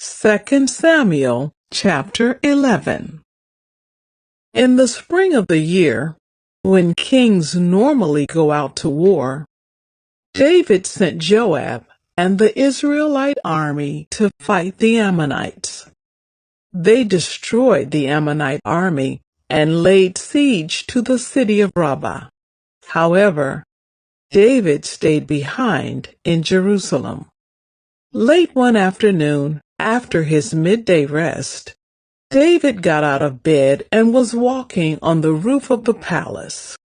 2 Samuel chapter 11. In the spring of the year, when kings normally go out to war, David sent Joab and the Israelite army to fight the Ammonites. They destroyed the Ammonite army and laid siege to the city of Rabbah. However, David stayed behind in Jerusalem. Late one afternoon, after his midday rest, David got out of bed and was walking on the roof of the palace.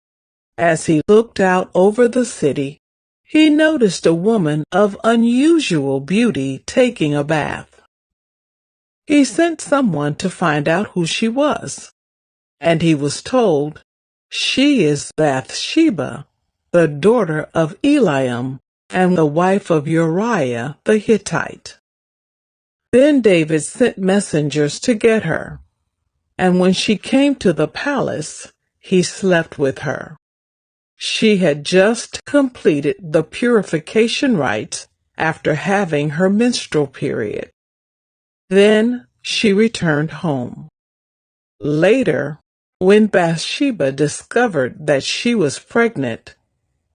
As he looked out over the city, he noticed a woman of unusual beauty taking a bath. He sent someone to find out who she was, and he was told, "She is Bathsheba, the daughter of Eliam, and the wife of Uriah the Hittite." Then David sent messengers to get her, and when she came to the palace, he slept with her. She had just completed the purification rites after having her menstrual period. Then she returned home. Later, when Bathsheba discovered that she was pregnant,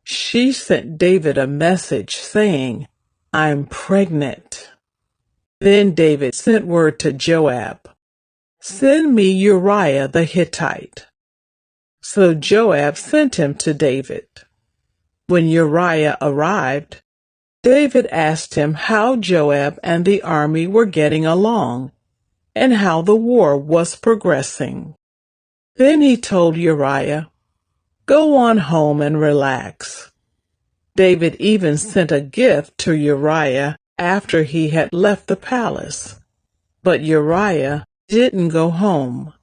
she sent David a message saying, "I'm pregnant." Then David sent word to Joab, "Send me Uriah the Hittite." So Joab sent him to David. When Uriah arrived, David asked him how Joab and the army were getting along and how the war was progressing. Then he told Uriah, "Go on home and relax." David even sent a gift to Uriah after he had left the palace. But Uriah didn't go home.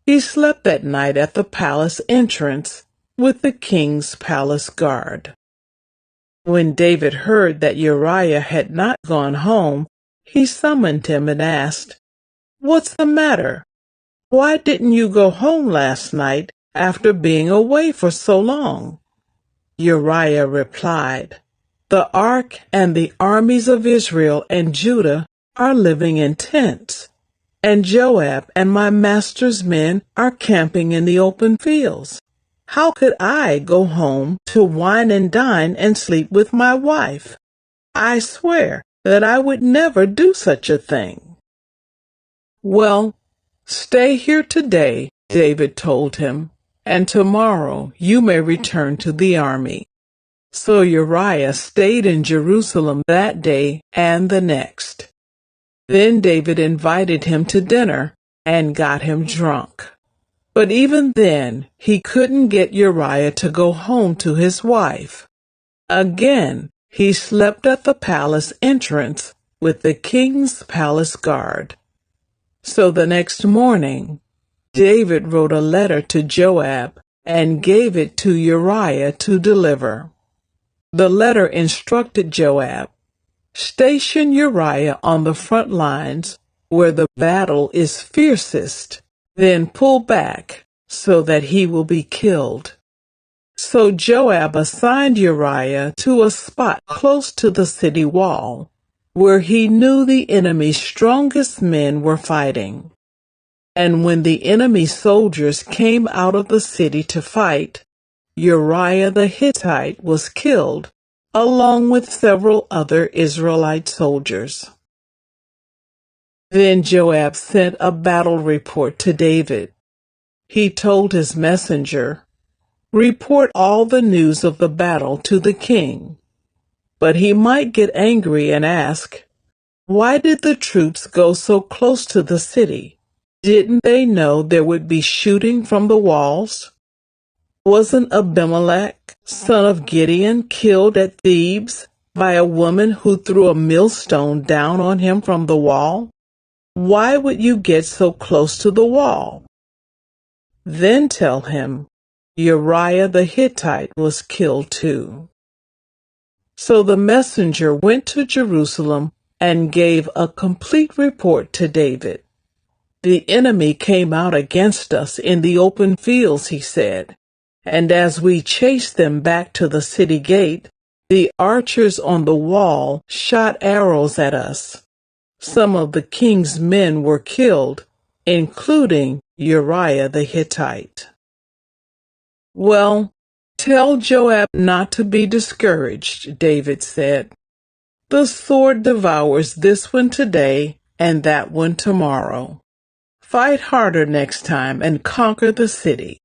He slept that night at the palace entrance with the king's palace guard. When David heard that Uriah had not gone home, he summoned him and asked, "What's the matter? Why didn't you go home last night after being away for so long?" Uriah replied, "The ark and the armies of Israel and Judah are living in tents, and Joab and my master's men are camping in the open fields. How could I go home to wine and dine and sleep with my wife? I swear that I would never do such a thing." "Well, stay here today," David told him, "and tomorrow you may return to the army." So Uriah stayed in Jerusalem that day and the next. Then David invited him to dinner and got him drunk. But even then, he couldn't get Uriah to go home to his wife. Again, he slept at the palace entrance with the king's palace guard. So the next morning, David wrote a letter to Joab and gave it to Uriah to deliver. The letter instructed Joab, "Station Uriah on the front lines where the battle is fiercest, then pull back so that he will be killed." So Joab assigned Uriah to a spot close to the city wall, where he knew the enemy's strongest men were fighting. And when the enemy soldiers came out of the city to fight, Uriah the Hittite was killed, along with several other Israelite soldiers. Then Joab sent a battle report to David. He told his messenger, "Report all the news of the battle to the king." But he might get angry and ask, "Why did the troops go so close to the city? Didn't they know there would be shooting from the walls? Wasn't Abimelech, son of Gideon, killed at Thebes by a woman who threw a millstone down on him from the wall? Why would you get so close to the wall?" Then tell him, Uriah the Hittite was killed too. So the messenger went to Jerusalem and gave a complete report to David. "The enemy came out against us in the open fields," he said. "And as we chased them back to the city gate, the archers on the wall shot arrows at us. Some of the king's men were killed, including Uriah the Hittite. "Well, tell Joab not to be discouraged," David said. "The sword devours this one today and that one tomorrow. Fight harder next time and conquer the city."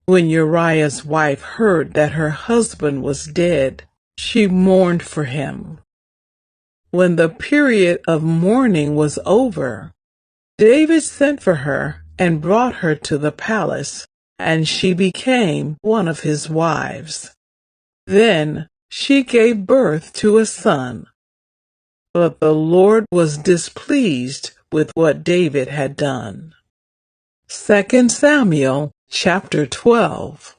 When Uriah's wife heard that her husband was dead, she mourned for him. When the period of mourning was over, David sent for her and brought her to the palace, and she became one of his wives. Then she gave birth to a son. But the Lord was displeased with what David had done. 2 Samuel chapter 12.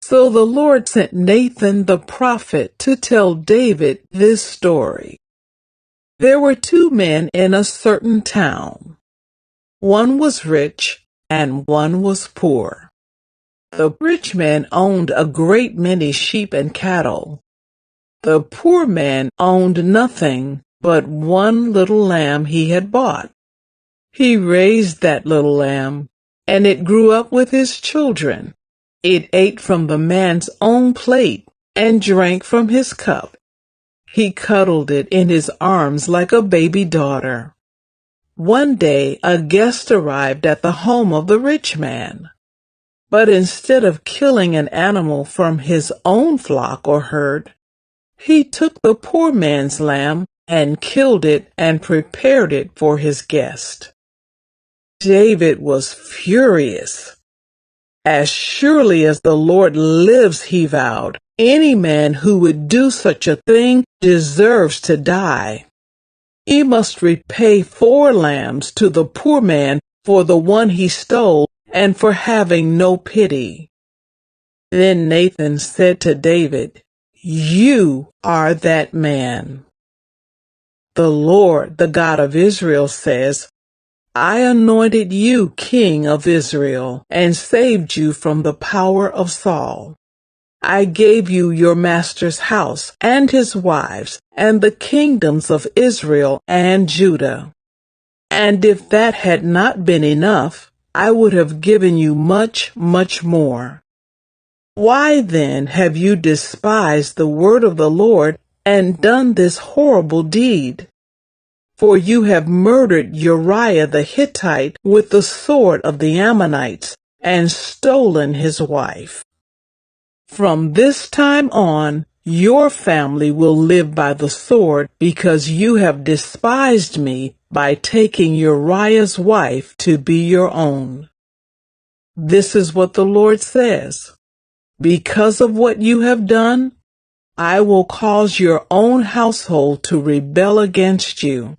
So the Lord sent Nathan the prophet to tell David this story. There were two men in a certain town. One was rich and one was poor. The rich man owned a great many sheep and cattle. The poor man owned nothing but one little lamb he had bought. He raised that little lamb, and it grew up with his children. It ate from the man's own plate and drank from his cup. He cuddled it in his arms like a baby daughter. One day a guest arrived at the home of the rich man. But instead of killing an animal from his own flock or herd, he took the poor man's lamb and killed it and prepared it for his guest. David was furious. "As surely as the Lord lives," he vowed, "any man who would do such a thing deserves to die. He must repay 4 lambs to the poor man for the one he stole and for having no pity." Then Nathan said to David, "You are that man." The Lord, the God of Israel, says, "I anointed you king of Israel and saved you from the power of Saul. I gave you your master's house and his wives and the kingdoms of Israel and Judah. And if that had not been enough, I would have given you much, much more. Why then have you despised the word of the Lord and done this horrible deed? For you have murdered Uriah the Hittite with the sword of the Ammonites and stolen his wife. From this time on, your family will live by the sword because you have despised me by taking Uriah's wife to be your own. This is what the Lord says. Because of what you have done, I will cause your own household to rebel against you.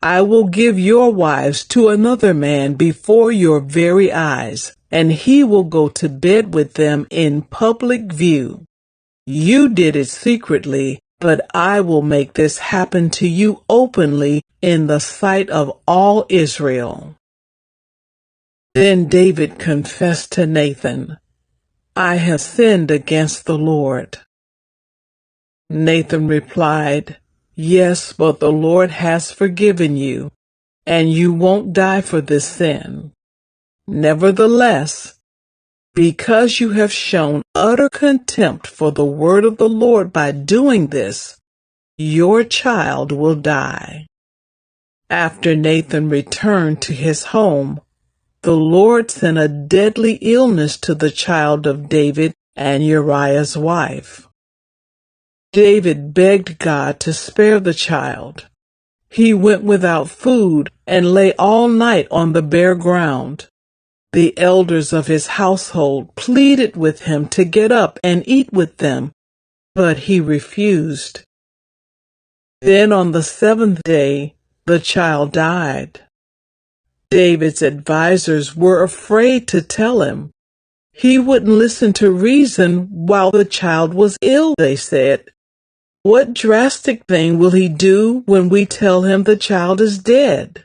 I will give your wives to another man before your very eyes, and he will go to bed with them in public view. You did it secretly, but I will make this happen to you openly in the sight of all Israel." Then David confessed to Nathan, "I have sinned against the Lord." Nathan replied, "Yes, but the Lord has forgiven you, and you won't die for this sin. Nevertheless, because you have shown utter contempt for the word of the Lord by doing this, your child will die." After Nathan returned to his home, the Lord sent a deadly illness to the child of David and Uriah's wife. David begged God to spare the child. He went without food and lay all night on the bare ground. The elders of his household pleaded with him to get up and eat with them, but he refused. Then on the 7th day, the child died. David's advisers were afraid to tell him. He wouldn't listen to reason while the child was ill, they said. What drastic thing will he do when we tell him the child is dead?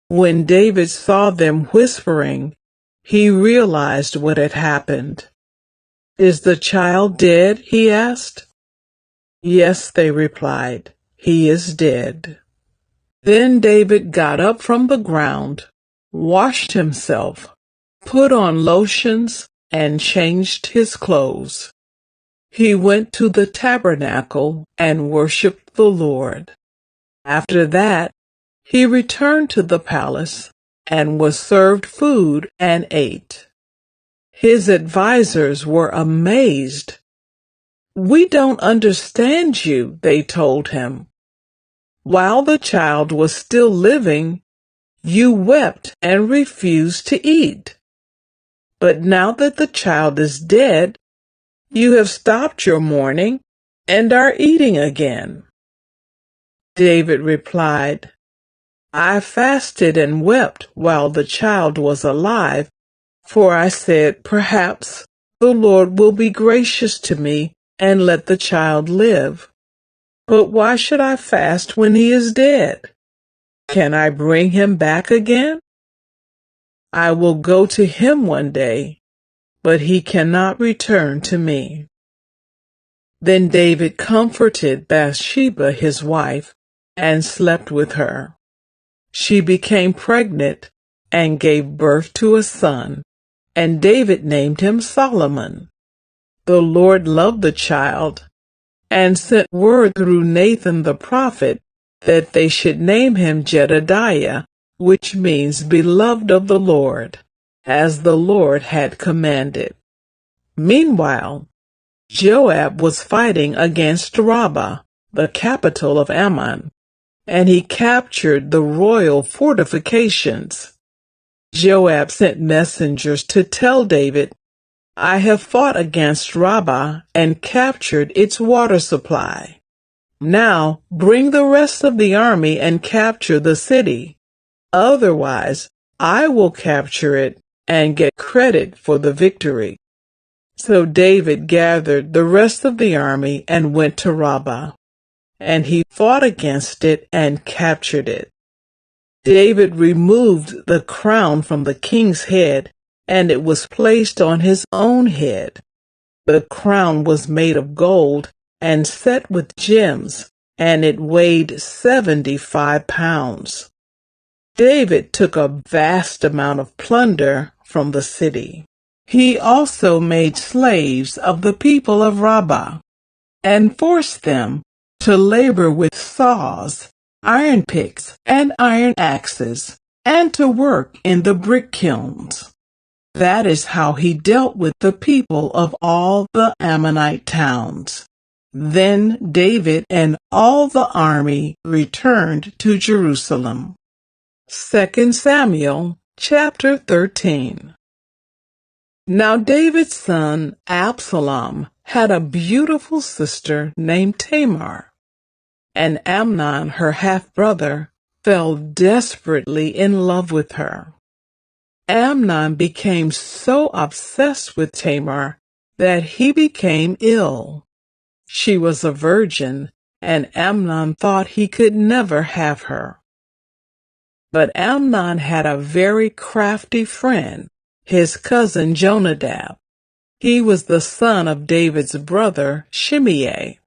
When David saw them whispering, he realized what had happened. "Is the child dead?" he asked. "Yes," they replied. he is dead." Then David got up from the ground, washed himself, put on lotions, and changed his clothes. He went to the tabernacle and worshipped the Lord. After that, he returned to the palace and was served food and ate. His advisers were amazed. "We don't understand you," they told him. "While the child was still living, you wept and refused to eat. But now that the child is dead, you have stopped your mourning and are eating again." David replied, "I fasted and wept while the child was alive, for I said, perhaps the Lord will be gracious to me and let the child live. But why should I fast when he is dead? Can I bring him back again? I will go to him one day, but he cannot return to me." Then David comforted Bathsheba, his wife, and slept with her. She became pregnant and gave birth to a son, and David named him Solomon. The Lord loved the child and sent word through Nathan the prophet that they should name him Jedediah, which means beloved of the Lord, as the Lord had commanded. Meanwhile, Joab was fighting against Rabbah, the capital of Ammon, and he captured the royal fortifications. Joab sent messengers to tell David, "I have fought against Rabbah and captured its water supply. Now bring the rest of the army and capture the city. Otherwise, I will capture it and get credit for the victory." So David gathered the rest of the army and went to Rabbah, and he fought against it and captured it. David removed the crown from the king's head, and it was placed on his own head. The crown was made of gold and set with gems, and it weighed 75 pounds. David took a vast amount of plunder from the city. He also made slaves of the people of Rabbah and forced them to labor with saws, iron picks, and iron axes, and to work in the brick kilns. That is how he dealt with the people of all the Ammonite towns. Then David and all the army returned to Jerusalem. 2 Samuel chapter 13. Now David's son Absalom had a beautiful sister named Tamar, and Amnon, her half-brother, fell desperately in love with her. Amnon became so obsessed with Tamar that he became ill. She was a virgin, and Amnon thought he could never have her. But Amnon had a very crafty friend, his cousin Jonadab. He was the son of David's brother Shimei.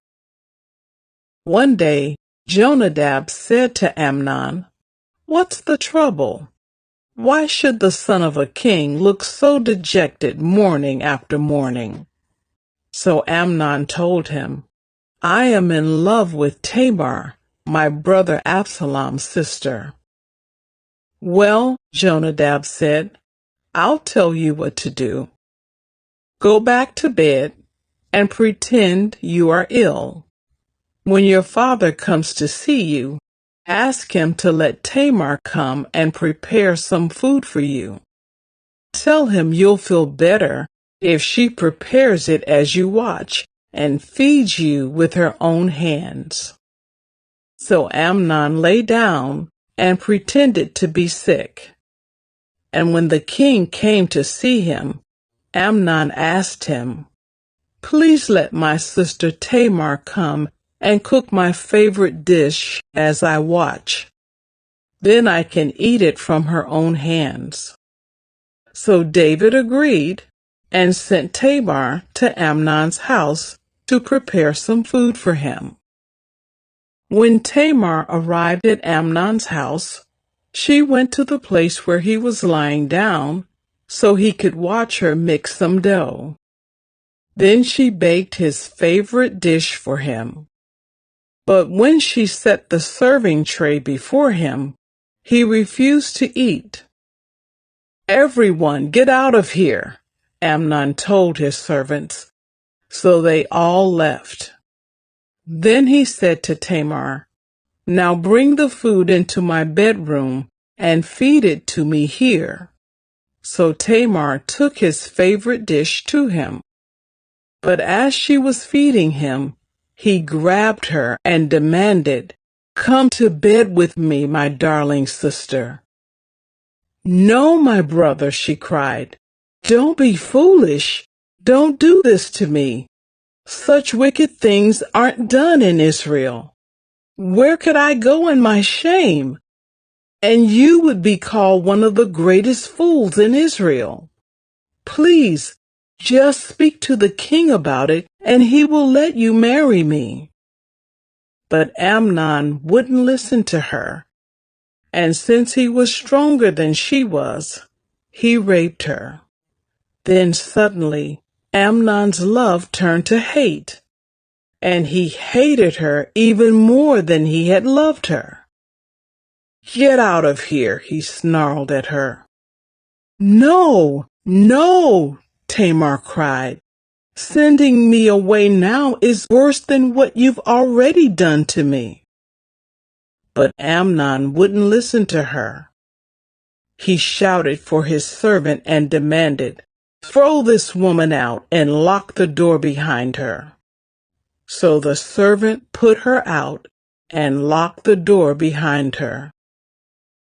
One day, Jonadab said to Amnon, "What's the trouble? Why should the son of a king look so dejected morning after morning?" So Amnon told him, "I am in love with Tamar, my brother Absalom's sister." "Well," Jonadab said, "I'll tell you what to do. Go back to bed and pretend you are ill. When your father comes to see you, ask him to let Tamar come and prepare some food for you. Tell him you'll feel better if she prepares it as you watch and feeds you with her own hands." So Amnon lay down and pretended to be sick. And when the king came to see him, Amnon asked him, "Please let my sister Tamar come and cook my favorite dish as I watch. Then I can eat it from her own hands." So David agreed and sent Tamar to Amnon's house to prepare some food for him. When Tamar arrived at Amnon's house, she went to the place where he was lying down so he could watch her mix some dough. Then she baked his favorite dish for him. But when she set the serving tray before him, he refused to eat. "Everyone, get out of here," Amnon told his servants, so they all left. Then he said to Tamar, "Now bring the food into my bedroom and feed it to me here." So Tamar took his favorite dish to him. But as she was feeding him, he grabbed her and demanded, "Come to bed with me, my darling sister." "No, my brother," she cried. "Don't be foolish. Don't do this to me. Such wicked things aren't done in Israel. Where could I go in my shame? And you would be called one of the greatest fools in Israel. Please, just speak to the king about it, and he will let you marry me." But Amnon wouldn't listen to her, and since he was stronger than she was, he raped her. Then suddenly, Amnon's love turned to hate, and he hated her even more than he had loved her. "Get out of here," he snarled at her. "No, no," Tamar cried. "Sending me away now is worse than what you've already done to me." But Amnon wouldn't listen to her. He shouted for his servant and demanded, "Throw this woman out and lock the door behind her." So the servant put her out and locked the door behind her.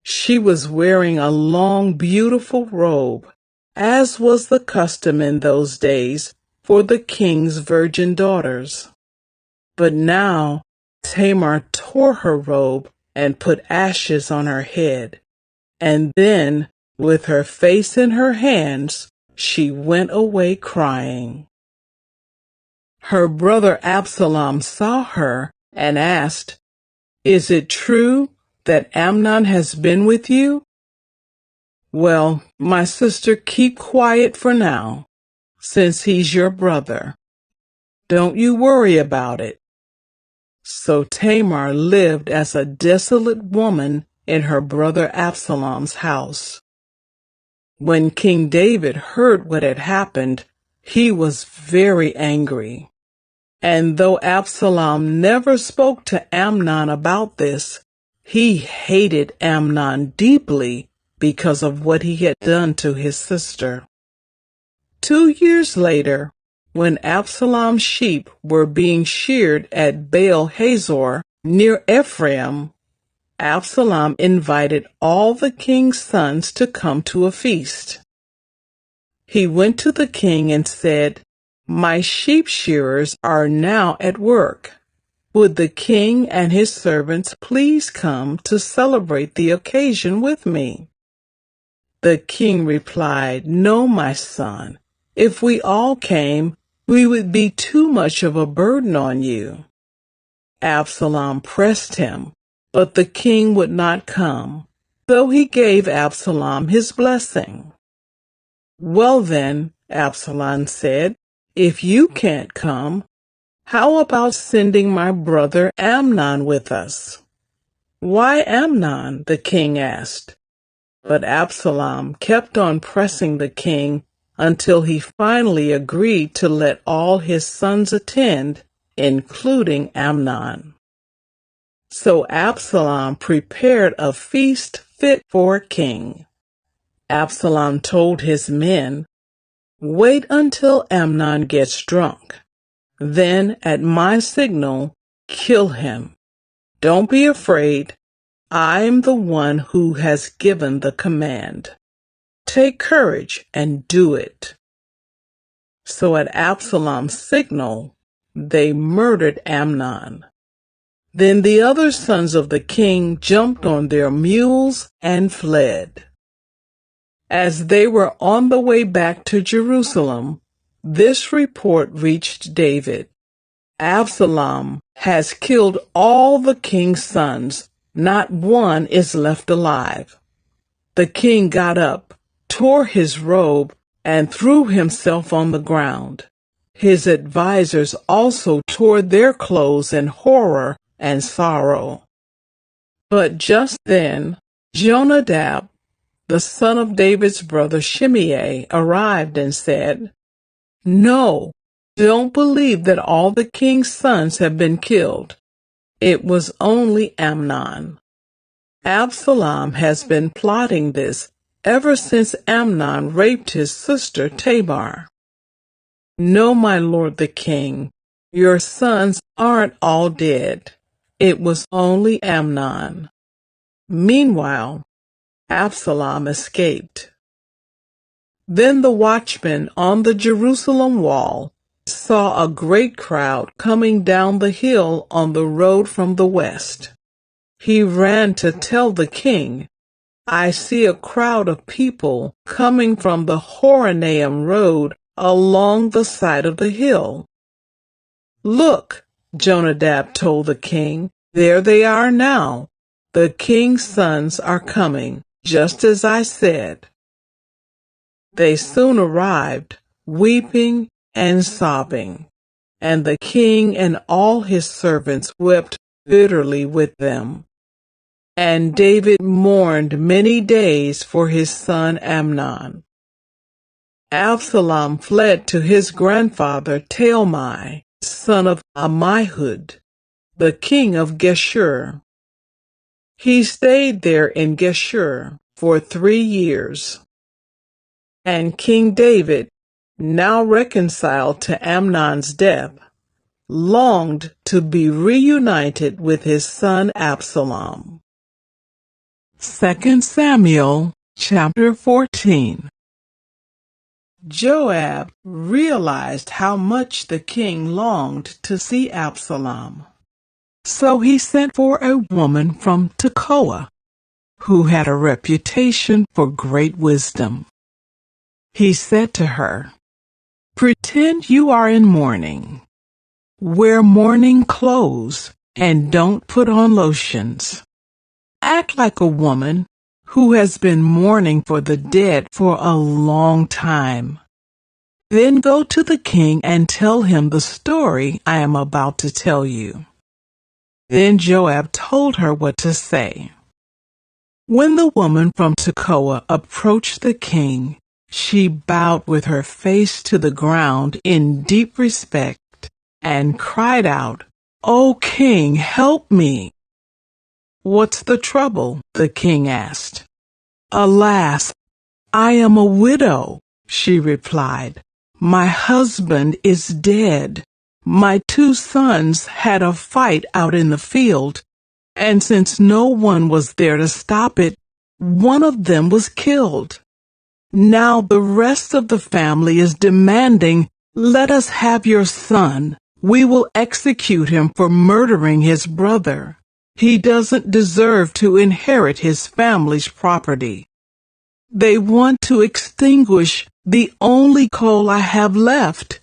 She was wearing a long, beautiful robe, as was the custom in those days for the king's virgin daughters. But now Tamar tore her robe and put ashes on her head, and then, with her face in her hands, she went away crying. Her brother Absalom saw her and asked, "Is it true that Amnon has been with you?" "Well, my sister, keep quiet for now, since he's your brother. Don't you worry about it." So Tamar lived as a desolate woman in her brother Absalom's house. When King David heard what had happened, he was very angry. And though Absalom never spoke to Amnon about this, he hated Amnon deeply because of what he had done to his sister. 2 years later, when Absalom's sheep were being sheared at Baal-Hazor near Ephraim, Absalom invited all the king's sons to come to a feast. He went to the king and said, "My sheep shearers are now at work. Would the king and his servants please come to celebrate the occasion with me?" The king replied, "No, my son. If we all came, we would be too much of a burden on you." Absalom pressed him, but the king would not come, though he gave Absalom his blessing. "Well then," Absalom said, "if you can't come, how about sending my brother Amnon with us?" "Why Amnon?" the king asked. But Absalom kept on pressing the king until he finally agreed to let all his sons attend, including Amnon. So Absalom prepared a feast fit for a king. Absalom told his men, "Wait until Amnon gets drunk. Then, at my signal, kill him. Don't be afraid. I'm the one who has given the command. Take courage and do it." So at Absalom's signal, they murdered Amnon. Then the other sons of the king jumped on their mules and fled. As they were on the way back to Jerusalem, this report reached David. "Absalom has killed all the king's sons. Not one is left alive." The king got up, tore his robe, and threw himself on the ground. His advisers also tore their clothes in horror and sorrow. But just then, Jonadab, the son of David's brother Shimei, arrived and said, "No, don't believe that all the king's sons have been killed. It was only Amnon. Absalom has been plotting this ever since Amnon raped his sister Tamar. No, my lord the king, your sons aren't all dead. It was only Amnon." Meanwhile, Absalom escaped. Then the watchman on the Jerusalem wall saw a great crowd coming down the hill on the road from the west. He ran to tell the king, "I see a crowd of people coming from the Horonaim road along the side of the hill." "Look," Jonadab told the king, "there they are now. The king's sons are coming, just as I said." They soon arrived, weeping and sobbing, and the king and all his servants wept bitterly with them. And David mourned many days for his son Amnon. Absalom fled to his grandfather Talmai, son of Ammihud, the king of Geshur. He stayed there in Geshur for 3 years. And King David, now reconciled to Amnon's death, longed to be reunited with his son Absalom. 2 Samuel chapter 14. Joab realized how much the king longed to see Absalom. So he sent for a woman from Tekoa, who had a reputation for great wisdom. He said to her, "Pretend you are in mourning. Wear mourning clothes and don't put on lotions. Act like a woman who has been mourning for the dead for a long time. Then go to the king and tell him the story I am about to tell you." Then Joab told her what to say. When the woman from Tekoa approached the king, she bowed with her face to the ground in deep respect and cried out, "O king, help me!" "What's the trouble?" the king asked. "Alas, I am a widow," she replied. "My husband is dead. My 2 sons had a fight out in the field, and since no one was there to stop it, one of them was killed. Now the rest of the family is demanding, 'Let us have your son. We will execute him for murdering his brother. He doesn't deserve to inherit his family's property.' They want to extinguish the only coal I have left,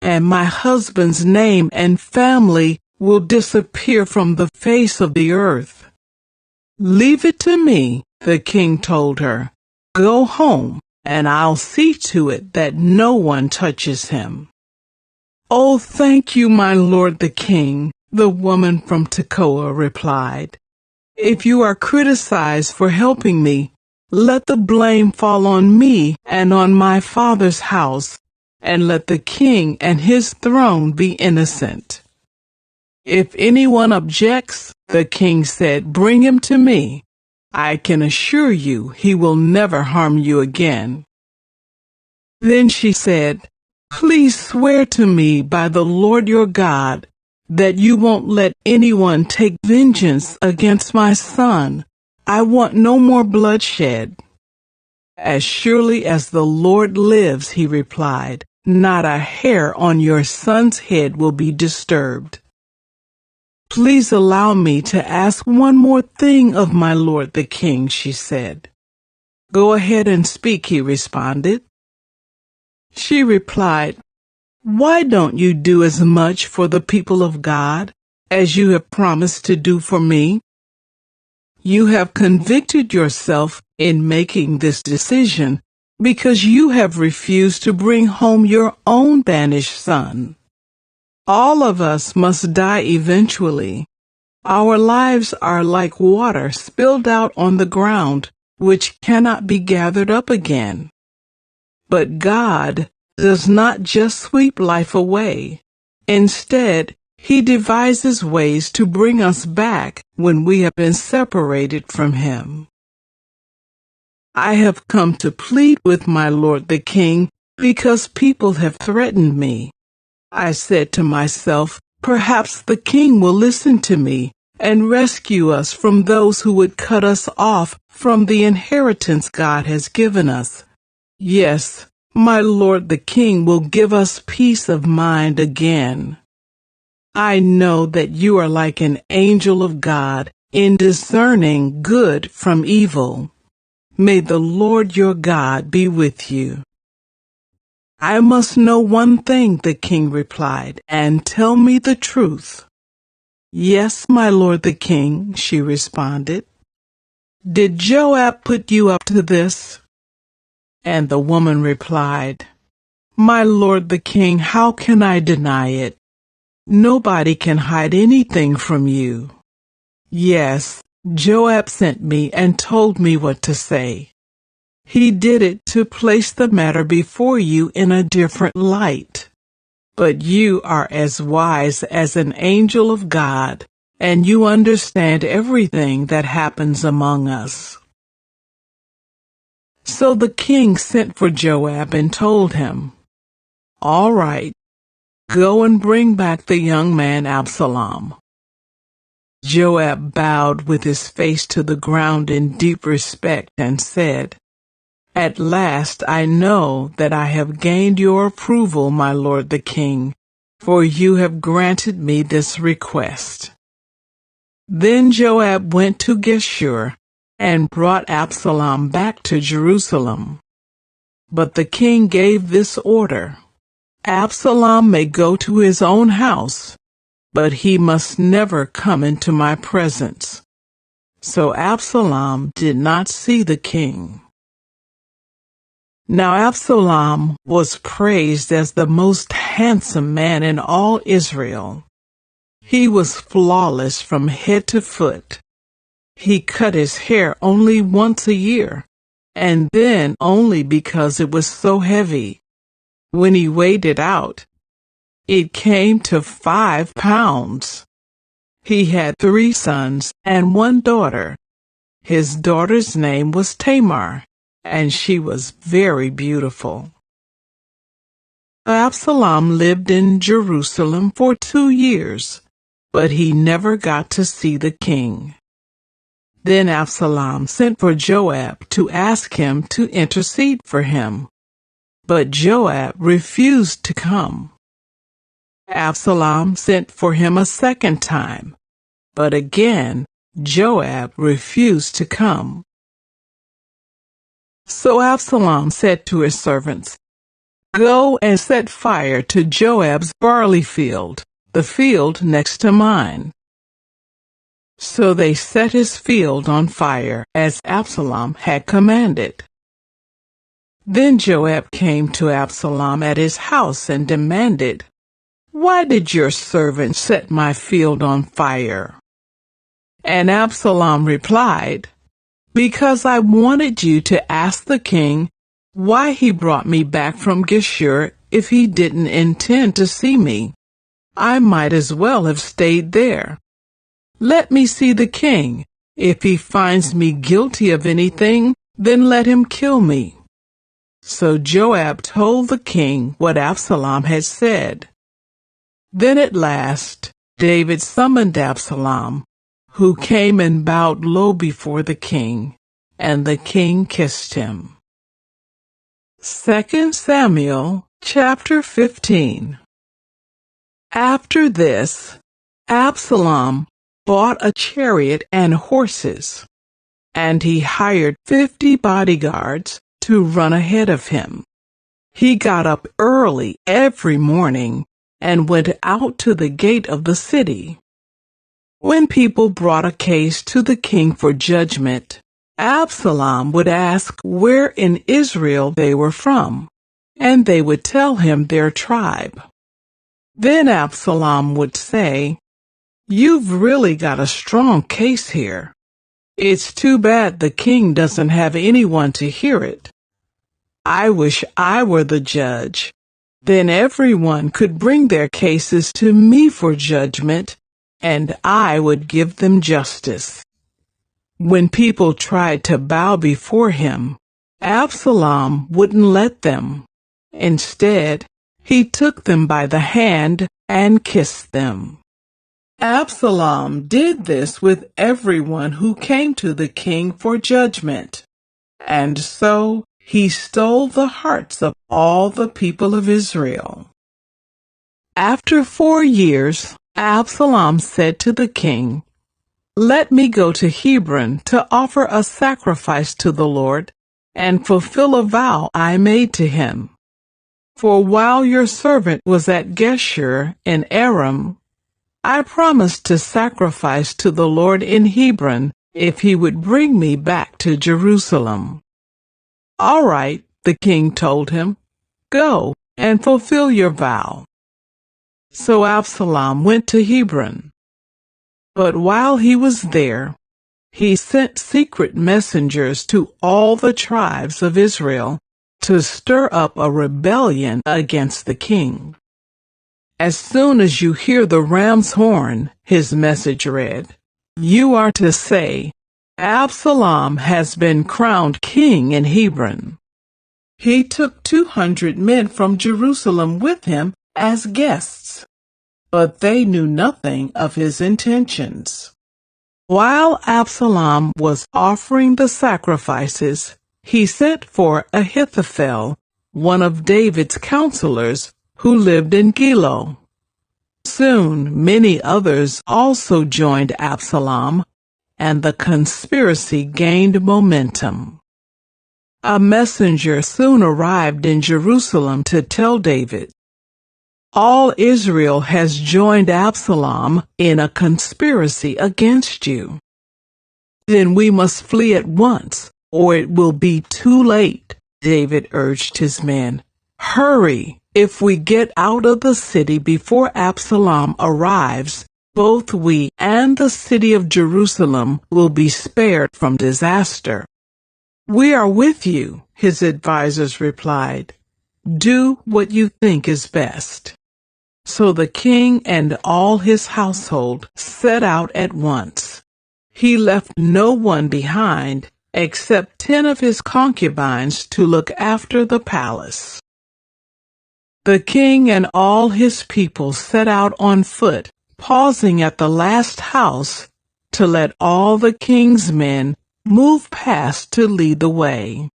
and my husband's name and family will disappear from the face of the earth." "Leave it to me," the king told her. "Go home, and I'll see to it that no one touches him." "Oh, thank you, my lord the king," the woman from Tekoa replied. "If you are criticized for helping me, let the blame fall on me and on my father's house, and let the king and his throne be innocent." "If anyone objects," the king said, "bring him to me. I can assure you he will never harm you again." Then she said, "Please swear to me by the Lord your God that you won't let anyone take vengeance against my son. I want no more bloodshed." "As surely as the Lord lives," he replied, "not a hair on your son's head will be disturbed." "Please allow me to ask one more thing of my lord the king," she said. "Go ahead and speak," he responded. She replied, "Why don't you do as much for the people of God as you have promised to do for me? You have convicted yourself in making this decision because you have refused to bring home your own banished son. All of us must die eventually. Our lives are like water spilled out on the ground, which cannot be gathered up again. But God does not just sweep life away. Instead, He devises ways to bring us back when we have been separated from Him. I have come to plead with my Lord the King because people have threatened me. I said to myself, perhaps the king will listen to me and rescue us from those who would cut us off from the inheritance God has given us. Yes, my Lord the King will give us peace of mind again. I know that you are like an angel of God in discerning good from evil. May the Lord your God be with you. I must know one thing, the king replied, and tell me the truth. Yes, my lord the king, she responded. Did Joab put you up to this? And the woman replied, my lord the king, how can I deny it? Nobody can hide anything from you. Yes, Joab sent me and told me what to say. He did it to place the matter before you in a different light. But you are as wise as an angel of God, and you understand everything that happens among us. So the king sent for Joab and told him, all right, go and bring back the young man Absalom. Joab bowed with his face to the ground in deep respect and said, at last I know that I have gained your approval, my lord the king, for you have granted me this request. Then Joab went to Geshur and brought Absalom back to Jerusalem. But the king gave this order, Absalom may go to his own house, but he must never come into my presence. So Absalom did not see the king. Now Absalom was praised as the most handsome man in all Israel. He was flawless from head to foot. He cut his hair only once a year, and then only because it was so heavy. When he weighed it out, it came to 5 pounds. He had 3 sons and 1 daughter. His daughter's name was Tamar, and she was very beautiful. Absalom lived in Jerusalem for 2 years, but he never got to see the king. Then Absalom sent for Joab to ask him to intercede for him, but Joab refused to come. Absalom sent for him a second time, but again Joab refused to come. So Absalom said to his servants, go and set fire to Joab's barley field, the field next to mine. So they set his field on fire, as Absalom had commanded. Then Joab came to Absalom at his house and demanded, why did your servant set my field on fire? And Absalom replied, because I wanted you to ask the king why he brought me back from Geshur if he didn't intend to see me. I might as well have stayed there. Let me see the king. If he finds me guilty of anything, then let him kill me. So Joab told the king what Absalom had said. Then at last David summoned Absalom, who came and bowed low before the king, and the king kissed him. 2 Samuel chapter 15. After this, Absalom bought a chariot and horses, and he hired 50 bodyguards to run ahead of him. He got up early every morning and went out to the gate of the city. When people brought a case to the king for judgment, Absalom would ask where in Israel they were from, and they would tell him their tribe. Then Absalom would say, "You've really got a strong case here. It's too bad the king doesn't have anyone to hear it. I wish I were the judge. Then everyone could bring their cases to me for judgment, and I would give them justice." When people tried to bow before him, Absalom wouldn't let them. Instead, he took them by the hand and kissed them. Absalom did this with everyone who came to the king for judgment, and so he stole the hearts of all the people of Israel. After 4 years, Absalom said to the king, "Let me go to Hebron to offer a sacrifice to the Lord and fulfill a vow I made to him. For while your servant was at Geshur in Aram, I promised to sacrifice to the Lord in Hebron if he would bring me back to Jerusalem." "All right," the king told him, "go and fulfill your vow." So Absalom went to Hebron. But while he was there, he sent secret messengers to all the tribes of Israel to stir up a rebellion against the king. "As soon as you hear the ram's horn," his message read, "you are to say, 'Absalom has been crowned king in Hebron.'" He took 200 men from Jerusalem with him as guests, but they knew nothing of his intentions. While Absalom was offering the sacrifices, he sent for Ahithophel, one of David's counselors, who lived in Gilo. Soon many others also joined Absalom, and the conspiracy gained momentum. A messenger soon arrived in Jerusalem to tell David, "All Israel has joined Absalom in a conspiracy against you. Then we must flee at once, or it will be too late." David urged his men, "Hurry! If we get out of the city before Absalom arrives, both we and the city of Jerusalem will be spared from disaster." "We are with you," his advisors replied. "Do what you think is best." So the king and all his household set out at once. He left no one behind except 10 of his concubines to look after the palace. The king and all his people set out on foot, pausing at the last house to let all the king's men move past to lead the way.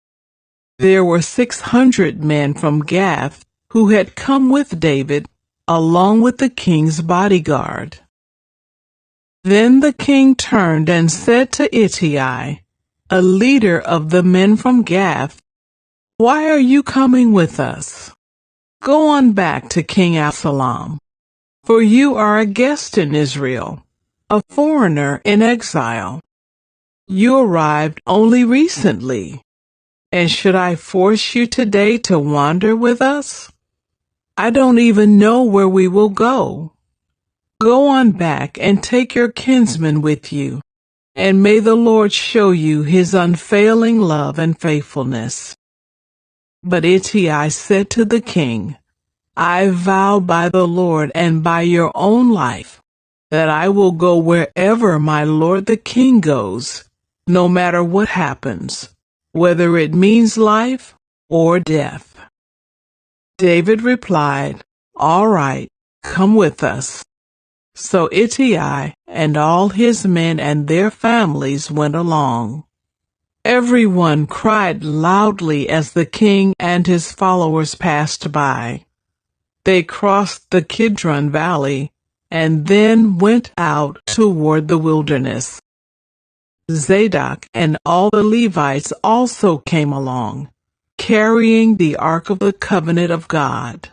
There were 600 men from Gath who had come with David, along with the king's bodyguard. Then the king turned and said to Ittai, a leader of the men from Gath, "Why are you coming with us? Go on back to King Absalom, for you are a guest in Israel, a foreigner in exile. You arrived only recently, and should I force you today to wander with us? I don't even know where we will go. Go on back and take your kinsman with you, and may the Lord show you his unfailing love and faithfulness." But Ittai said to the king, "I vow by the Lord and by your own life that I will go wherever my lord the king goes, no matter what happens, whether it means life or death." David replied, "All right, come with us." So Ittai and all his men and their families went along. Everyone cried loudly as the king and his followers passed by. They crossed the Kidron Valley and then went out toward the wilderness. Zadok and all the Levites also came along, carrying the Ark of the Covenant of God.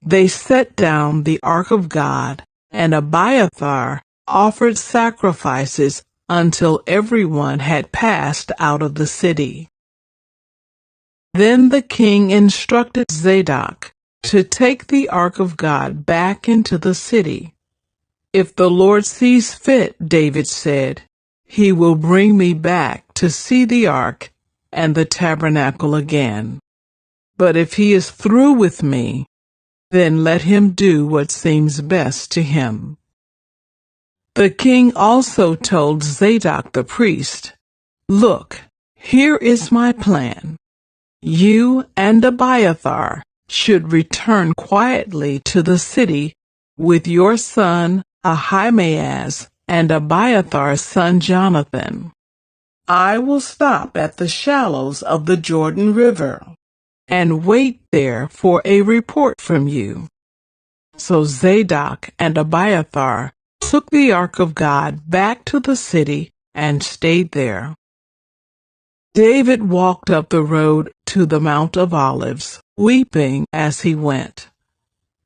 They set down the Ark of God, and Abiathar, offered sacrifices until everyone had passed out of the city. Then the king instructed Zadok to take the ark of God back into the city. "If the Lord sees fit," David said, "he will bring me back to see the ark and the tabernacle again. But if he is through with me, then let him do what seems best to him." The king also told Zadok the priest, "Look, here is my plan. You and Abiathar should return quietly to the city with your son Ahimaaz and Abiathar's son Jonathan. I will stop at the shallows of the Jordan River and wait there for a report from you." So Zadok and Abiathar took the ark of God back to the city and stayed there. David walked up the road to the Mount of Olives, weeping as he went.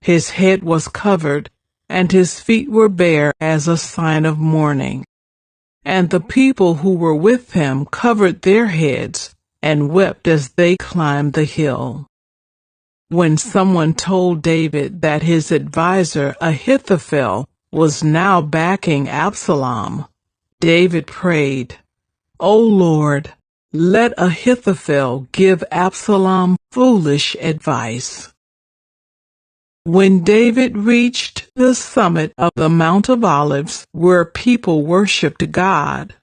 His head was covered, and his feet were bare as a sign of mourning. And the people who were with him covered their heads and wept as they climbed the hill. When someone told David that his adviser Ahithophel was now backing Absalom, David prayed, "O Lord, let Ahithophel give Absalom foolish advice." When David reached the summit of the Mount of Olives, where people worshipped God,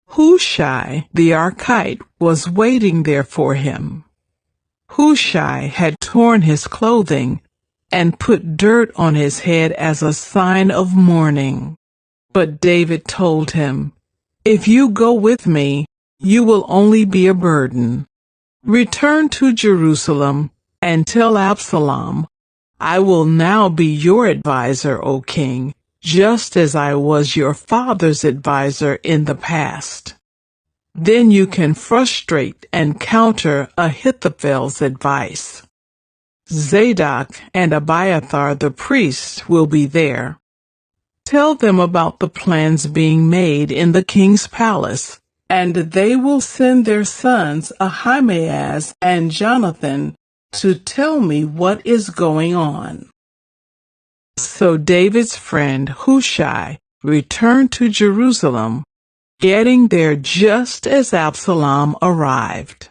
Hushai the Archite was waiting there for him. Hushai had torn his clothing and put dirt on his head as a sign of mourning. But David told him, "If you go with me, you will only be a burden. Return to Jerusalem and tell Absalom, I will now be your adviser, O king, just as I was your father's adviser in the past. Then you can frustrate and counter Ahithophel's advice. Zadok and Abiathar the priest will be there. Tell them about the plans being made in the king's palace, and they will send their sons Ahimaaz and Jonathan to tell me what is going on." So David's friend Hushai returned to Jerusalem, getting there just as Absalom arrived.